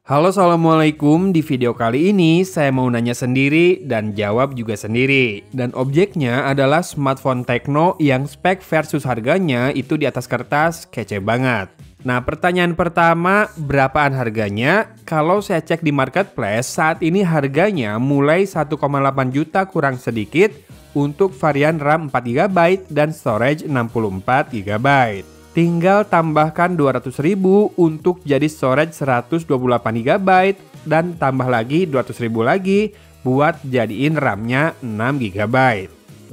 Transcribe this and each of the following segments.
Halo, assalamualaikum. Di video kali ini saya mau nanya sendiri dan jawab juga sendiri. Dan objeknya adalah smartphone Tecno yang spek versus harganya itu di atas kertas kece banget. Nah, pertanyaan pertama, berapaan harganya? Kalau saya cek di marketplace, saat ini harganya mulai 1,8 juta kurang sedikit untuk varian RAM 4GB dan storage 64GB. Tinggal tambahkan 200.000 untuk jadi storage 128GB dan tambah lagi 200.000 lagi buat jadiin RAM-nya 6GB.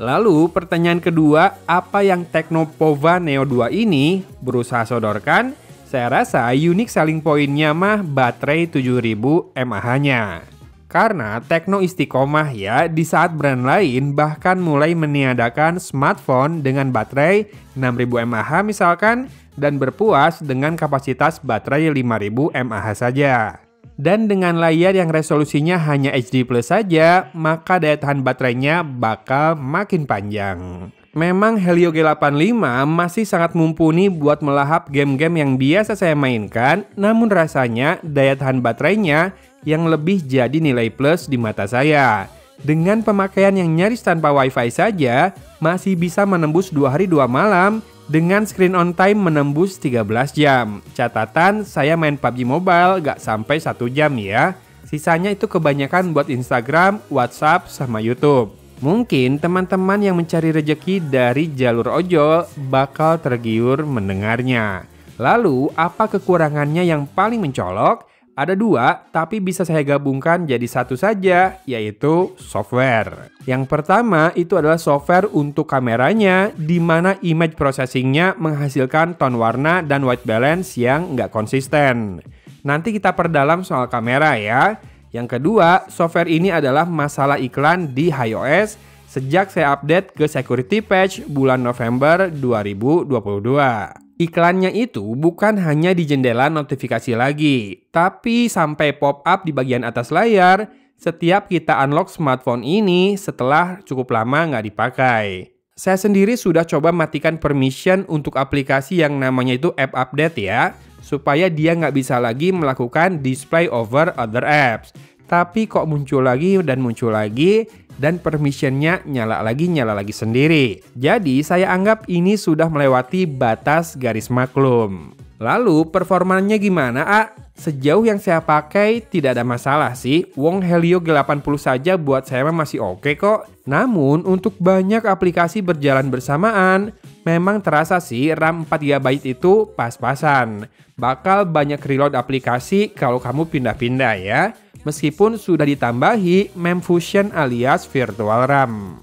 Lalu pertanyaan kedua, apa yang Tecno Pova Neo 2 ini berusaha sodorkan? Saya rasa unique selling point-nya mah baterai 7000 mAh-nya. Karena Tecno istiqomah ya, di saat brand lain bahkan mulai meniadakan smartphone dengan baterai 6000 mAh misalkan, dan berpuas dengan kapasitas baterai 5000 mAh saja. Dan dengan layar yang resolusinya hanya HD+ saja, maka daya tahan baterainya bakal makin panjang. Memang Helio G85 masih sangat mumpuni buat melahap game-game yang biasa saya mainkan, namun rasanya daya tahan baterainya yang lebih jadi nilai plus di mata saya. Dengan pemakaian yang nyaris tanpa wifi saja, masih bisa menembus 2 hari 2 malam dengan screen on time menembus 13 jam. Catatan, saya main PUBG Mobile gak sampai 1 jam ya. Sisanya itu kebanyakan buat Instagram, WhatsApp, sama YouTube. Mungkin teman-teman yang mencari rejeki dari jalur ojol bakal tergiur mendengarnya. Lalu, apa kekurangannya yang paling mencolok? Ada 2, tapi bisa saya gabungkan jadi 1 saja, yaitu software. Yang pertama itu adalah software untuk kameranya, di mana image processingnya menghasilkan tone warna dan white balance yang nggak konsisten. Nanti kita perdalam soal kamera ya. Yang kedua, software ini adalah masalah iklan di iOS sejak saya update ke security patch bulan November 2022. Iklannya itu bukan hanya di jendela notifikasi lagi, tapi sampai pop-up di bagian atas layar setiap kita unlock smartphone ini setelah cukup lama nggak dipakai. Saya sendiri sudah coba matikan permission untuk aplikasi yang namanya itu app update ya, supaya dia nggak bisa lagi melakukan display over other apps. Tapi kok muncul lagi dan permissionnya nyala lagi sendiri. Jadi saya anggap ini sudah melewati batas garis maklum. Lalu performanya gimana, Sejauh yang saya pakai tidak ada masalah sih. Wong Helio G80 saja buat saya masih oke kok. Namun untuk banyak aplikasi berjalan bersamaan, memang terasa sih RAM 4GB itu pas-pasan. Bakal banyak reload aplikasi kalau kamu pindah-pindah ya. Meskipun sudah ditambahi memfusion alias virtual RAM.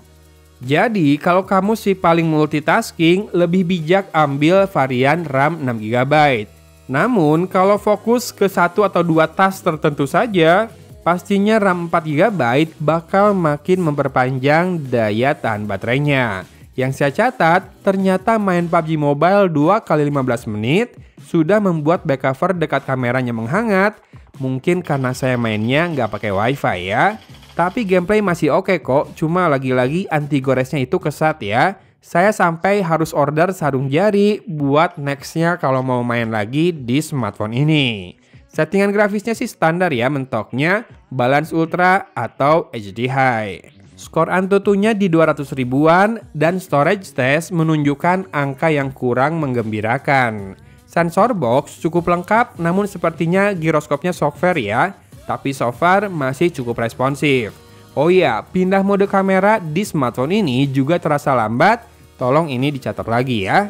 Jadi kalau kamu sih paling multitasking, lebih bijak ambil varian RAM 6GB. Namun kalau fokus ke 1 atau 2 task tertentu saja, pastinya RAM 4GB bakal makin memperpanjang daya tahan baterainya. Yang saya catat, ternyata main PUBG Mobile 2 kali 15 menit sudah membuat back cover dekat kameranya menghangat. Mungkin karena saya mainnya nggak pakai wifi ya. Tapi gameplay masih oke kok, cuma lagi-lagi anti goresnya itu kesat ya. Saya sampai harus order sarung jari buat nextnya kalau mau main lagi di smartphone ini. Settingan grafisnya sih standar ya mentoknya, balance ultra atau HD high. Skor Antutunya di 200 ribuan dan storage test menunjukkan angka yang kurang menggembirakan. Sensor box cukup lengkap namun sepertinya giroskopnya software ya, tapi so far masih cukup responsif. Oh iya, pindah mode kamera di smartphone ini juga terasa lambat, tolong ini dicatat lagi ya.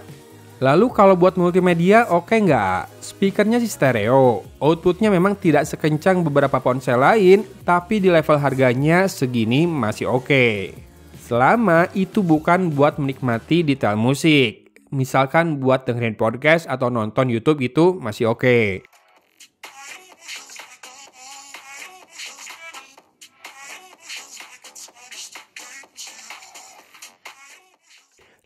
Lalu kalau buat multimedia oke nggak? Speakernya sih stereo, outputnya memang tidak sekencang beberapa ponsel lain, tapi di level harganya segini masih oke. Selama itu bukan buat menikmati detail musik. Misalkan buat dengerin podcast atau nonton YouTube itu masih oke.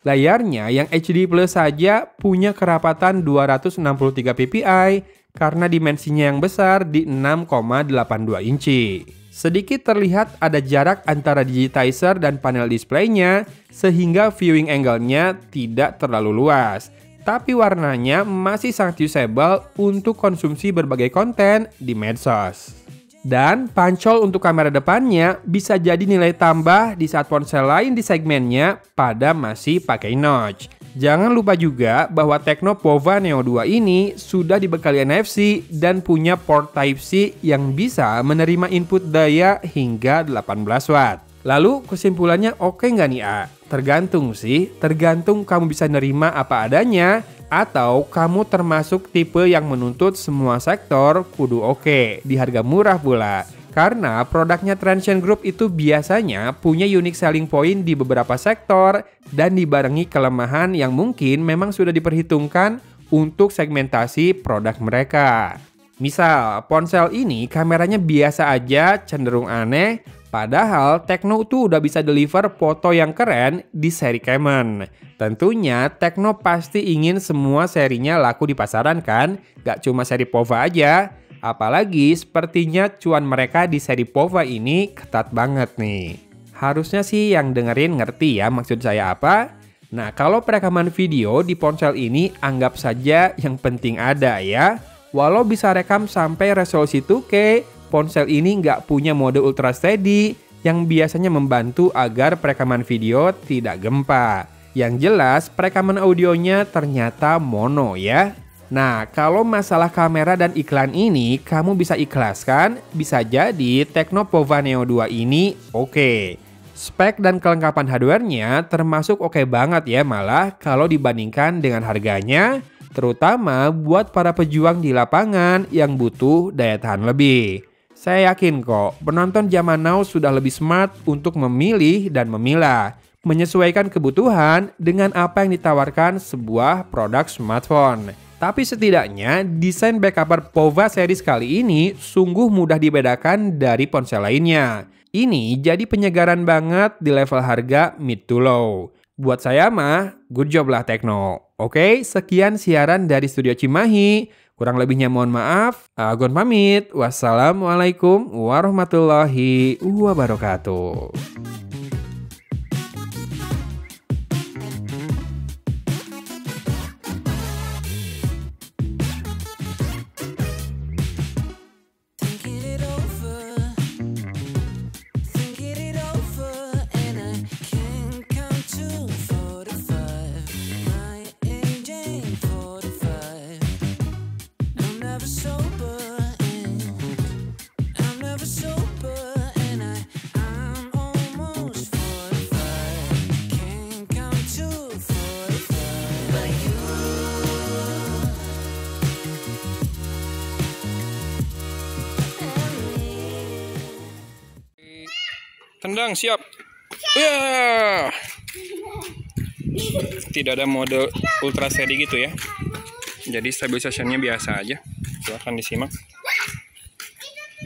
Layarnya yang HD Plus saja punya kerapatan 263 ppi karena dimensinya yang besar di 6,82 inci. Sedikit terlihat ada jarak antara digitizer dan panel displaynya sehingga viewing angle-nya tidak terlalu luas. tapi warnanya masih sangat usable untuk konsumsi berbagai konten di medsos. Dan pancol untuk kamera depannya bisa jadi nilai tambah di saat ponsel lain di segmennya pada masih pakai notch. Jangan lupa juga bahwa Tecno Pova Neo 2 ini sudah dibekali NFC dan punya port Type-C yang bisa menerima input daya hingga 18 watt. Lalu kesimpulannya oke nggak nih A? Tergantung sih, tergantung kamu bisa nerima apa adanya atau kamu termasuk tipe yang menuntut semua sektor kudu oke di harga murah pula. Karena produknya Transsion Group itu biasanya punya unique selling point di beberapa sektor dan dibarengi kelemahan yang mungkin memang sudah diperhitungkan untuk segmentasi produk mereka. Misal, ponsel ini kameranya biasa aja, cenderung aneh, padahal Tecno tuh udah bisa deliver foto yang keren di seri Camon. Tentunya Tecno pasti ingin semua serinya laku di pasaran kan? Gak cuma seri Pova aja. Apalagi sepertinya cuan mereka di seri Pova ini ketat banget nih. Harusnya sih yang dengerin ngerti ya maksud saya apa. Nah, kalau perekaman video di ponsel ini anggap saja yang penting ada ya. Walau bisa rekam sampai resolusi 2K, ponsel ini nggak punya mode ultra steady yang biasanya membantu agar perekaman video tidak gempa. Yang jelas, perekaman audionya ternyata mono ya. Nah, kalau masalah kamera dan iklan ini kamu bisa ikhlaskan, bisa jadi Tecno Pova Neo 2 ini oke. Spek dan kelengkapan hardware-nya termasuk oke banget ya malah kalau dibandingkan dengan harganya, terutama buat para pejuang di lapangan yang butuh daya tahan lebih. Saya yakin kok, penonton zaman now sudah lebih smart untuk memilih dan memilah, menyesuaikan kebutuhan dengan apa yang ditawarkan sebuah produk smartphone. Tapi setidaknya, desain backcover Pova series kali ini sungguh mudah dibedakan dari ponsel lainnya. Ini jadi penyegaran banget di level harga mid to low. Buat saya mah, good job lah Tecno. Oke, sekian siaran dari Studio Cimahi. Kurang lebihnya mohon maaf. Agon pamit. Wassalamualaikum warahmatullahi wabarakatuh. Tendang, siap. Ya. Tidak ada mode ultra steady gitu ya. Jadi stabilisasinya biasa aja. Silahkan disimak.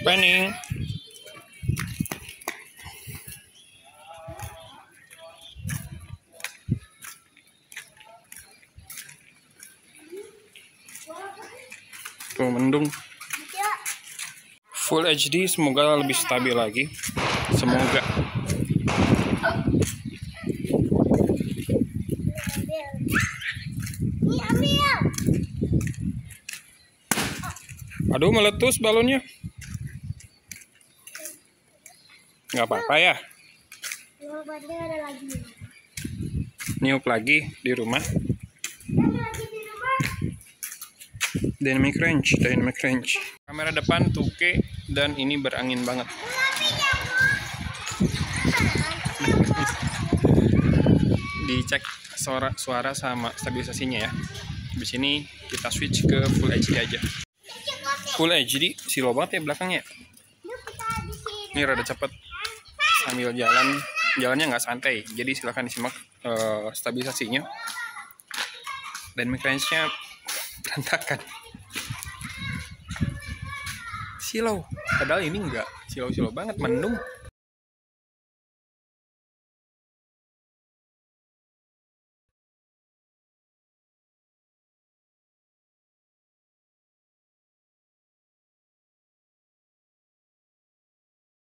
Panning. Tuh mendung. Full HD semoga lebih stabil lagi. Semoga. Aduh, meletus balonnya. Nggak apa-apa ya. Niup lagi di rumah. Dynamic range. Kamera depan 2K dan ini berangin banget. Dicek suara sama stabilisasinya ya. Di sini kita switch ke Full HD aja. Full HD slow banget ya belakangnya. Ini rada cepet sambil jalannya nggak santai. Jadi silahkan disimak stabilisasinya. Dan mic range-nya berantakan. Silau. Padahal ini nggak silau-silau banget, mendung.